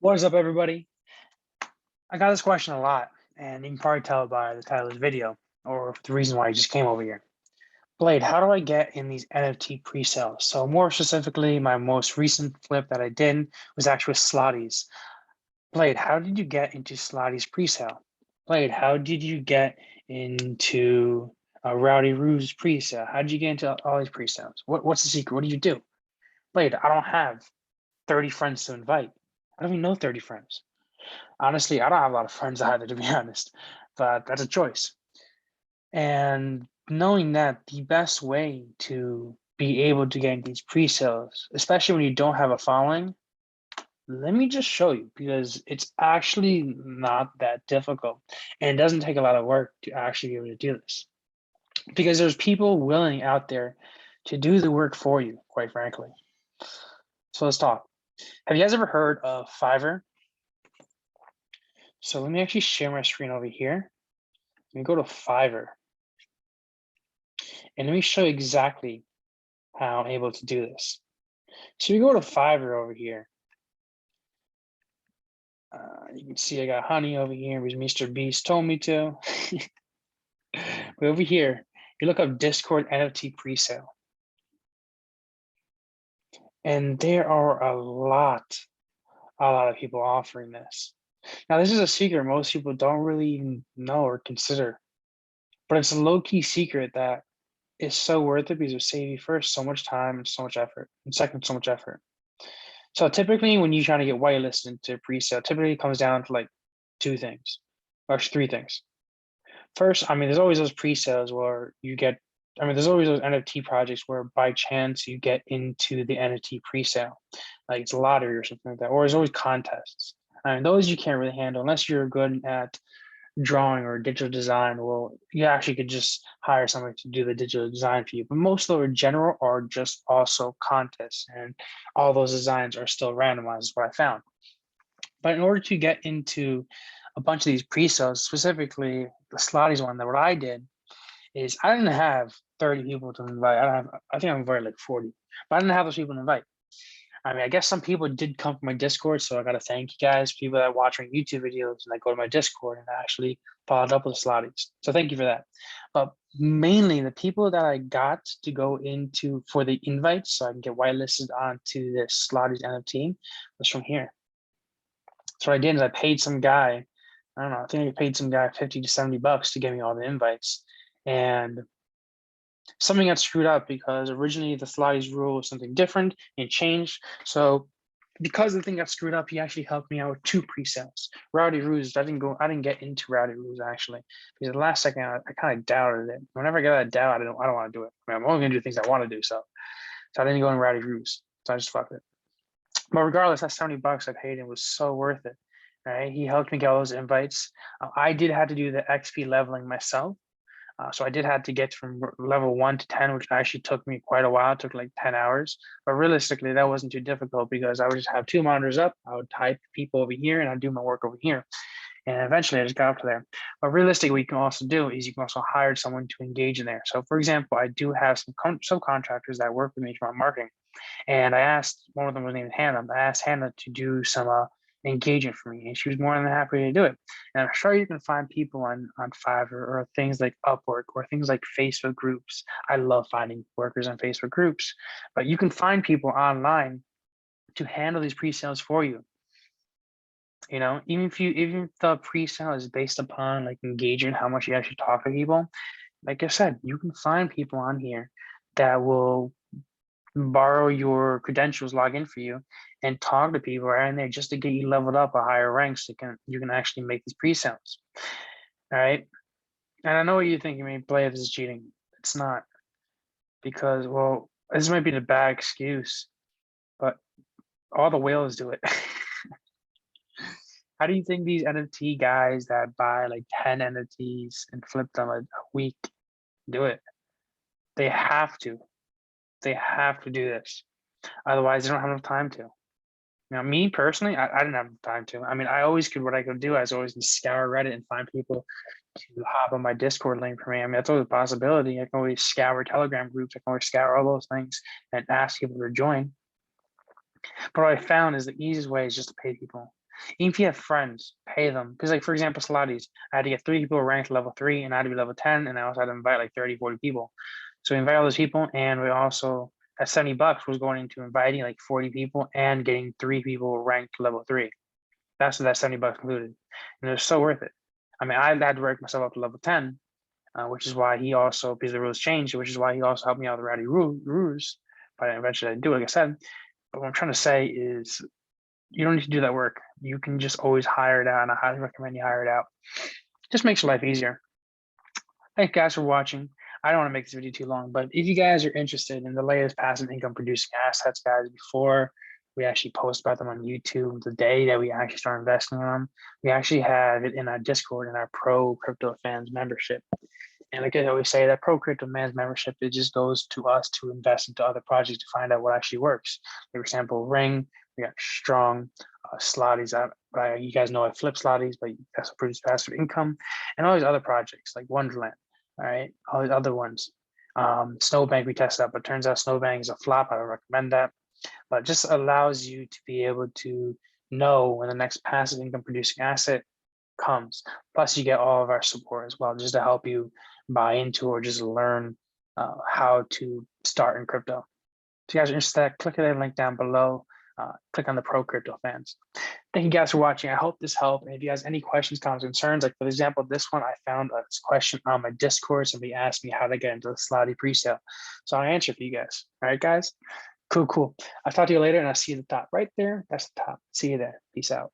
What is up, everybody? I got this question a lot, and you can probably tell by the title of the video or the reason why you just came over here. Blade, how do I get in these NFT pre-sales? So more specifically, my most recent flip that I did was actually with Slotties. Blade, how did you get into Slotties pre-sale? Blade, how did you get into Rowdy Roo's pre-sale? How did you get into all these pre-sales? What's the secret? What do you do? Blade, I don't have 30 friends to invite. I don't even know 30 friends. Honestly, I don't have a lot of friends either, to be honest, but that's a choice. And knowing that the best way to be able to get these pre-sales, especially when you don't have a following, let me just show you because it's actually not that difficult and it doesn't take a lot of work to actually be able to do this because there's people willing out there to do the work for you, quite frankly. So let's talk. Have you guys ever heard of Fiverr? So let me actually share my screen over here. Let me go to Fiverr. And let me show you exactly how I'm able to do this. So you go to Fiverr over here. You can see I got honey over here because Mr. Beast told me to. But over here, you look up Discord NFT presale. And there are a lot of people offering this. Now, this is a secret most people don't really even know or consider. But it's a low-key secret that is so worth it because it saves you first so much time and so much effort, and second, so much effort. So typically when you're trying to get whitelisted into pre-sale, typically it comes down to like two things, or three things. First, I mean, there's always those pre-sales where you get, I mean, there's always those NFT projects where by chance you get into the NFT pre-sale, like it's a lottery or something like that, or there's always contests. I mean, those you can't really handle unless you're good at drawing or digital design. Well, you actually could just hire somebody to do the digital design for you. But most of them in general are just also contests, and all those designs are still randomized, is what I found. But in order to get into a bunch of these pre-sales, specifically the Slotties one, that what I did is I didn't have 30 people to invite. I think I invited like 40, but I didn't have those people to invite. I mean, I guess some people did come from my Discord, so I got to thank you guys, people that watch my YouTube videos and that go to my Discord and actually followed up with Slotties. So thank you for that. But mainly the people that I got to go into for the invites so I can get whitelisted onto this Slotties NFT was from here. So what I did is I paid some guy, I don't know, I think I paid some guy 50 to 70 bucks to get me all the invites. And something got screwed up because originally the Slotties rule was something different and changed. So because the thing got screwed up, he actually helped me out with two pre-sales. Rowdy Ruse, I didn't get into Rowdy Ruse actually because the last second I kind of doubted it. Whenever I get that doubt, I don't want to do it. I mean, I'm only gonna do things I want to do. So I didn't go in Rowdy Ruse. So I just fucked it. But regardless, that 70 bucks I paid him was so worth it. Right? He helped me get all those invites. I did have to do the XP leveling myself. So I did have to get from level 1 to 10, which actually took me quite a while. It took like 10 hours. But realistically, that wasn't too difficult because I would just have two monitors up. I would type people over here and I'd do my work over here. And eventually I just got up to there. But realistically, what you can also do is you can also hire someone to engage in there. So for example, I do have some subcontractors that work with me for my marketing. And I asked, one of them was named Hannah. I asked Hannah to do some engagement for me, and she was more than happy to do it. And I'm sure you can find people on Fiverr or things like Upwork or things like Facebook groups. I love finding workers on Facebook groups, but you can find people online to handle these pre-sales for you. You know, even if the pre-sale is based upon like engagement, how much you actually talk to people, like I said, you can find people on here that will borrow your credentials, log in for you, and talk to people right in there just to get you leveled up a higher rank so you can actually make these pre-sales. All right. And I know what you're thinking, maybe play this is cheating. It's not, because well, this might be the bad excuse, but all the whales do it. How do you think these NFT guys that buy like 10 NFTs and flip them a week do it? They have to. They have to do this. Otherwise, they don't have enough time to. Now, me personally, I didn't have time to. I mean, I always could. What I could do, I was always scour Reddit and find people to hop on my Discord link for me. I mean, that's always a possibility. I can always scour Telegram groups. I can always scour all those things and ask people to join. But what I found is the easiest way is just to pay people. Even if you have friends, pay them. Because like, for example, Pilates, I had to get 3 people ranked level 3 and I had to be level 10. And I also had to invite like 30, 40 people. So we invite all those people. And we also, that $70 was going into inviting like 40 people and getting 3 people ranked level 3. That's what that $70 included. And it was so worth it. I mean, I had to rank myself up to level 10, which is why he also, because the rules changed, which is why he also helped me out with the Rowdy Rules. But eventually I didn't do it, like I said. But what I'm trying to say is you don't need to do that work. You can just always hire it out, and I highly recommend you hire it out. Just makes your life easier. Thank you guys for watching. I don't want to make this video too long, but if you guys are interested in the latest passive income producing assets, guys, before we actually post about them on YouTube, the day that we actually start investing in them, we actually have it in our Discord in our Pro Crypto Fans membership. And like I always say, that Pro Crypto Fans membership, it just goes to us to invest into other projects to find out what actually works. For example, Ring, we got Strong, Slotties. You guys know I flip Slotties, but that's produce passive income, and all these other projects like Wonderland. All right, all these other ones. Snowbank we tested out, but turns out Snowbank is a flop. I don't recommend that, but it just allows you to be able to know when the next passive income producing asset comes. Plus, you get all of our support as well, just to help you buy into or just learn how to start in crypto. If you guys are interested, click that link down below. Click on the Pro Crypto Fans. Thank you guys for watching. I hope this helped. And if you guys have any questions, comments, concerns, like for example, this one, I found this question on my Discord. Somebody asked me how to get into the NFT Presale. So I'll answer for you guys. All right, guys? Cool. I'll talk to you later, and I'll see you at the top right there. That's the top. See you there. Peace out.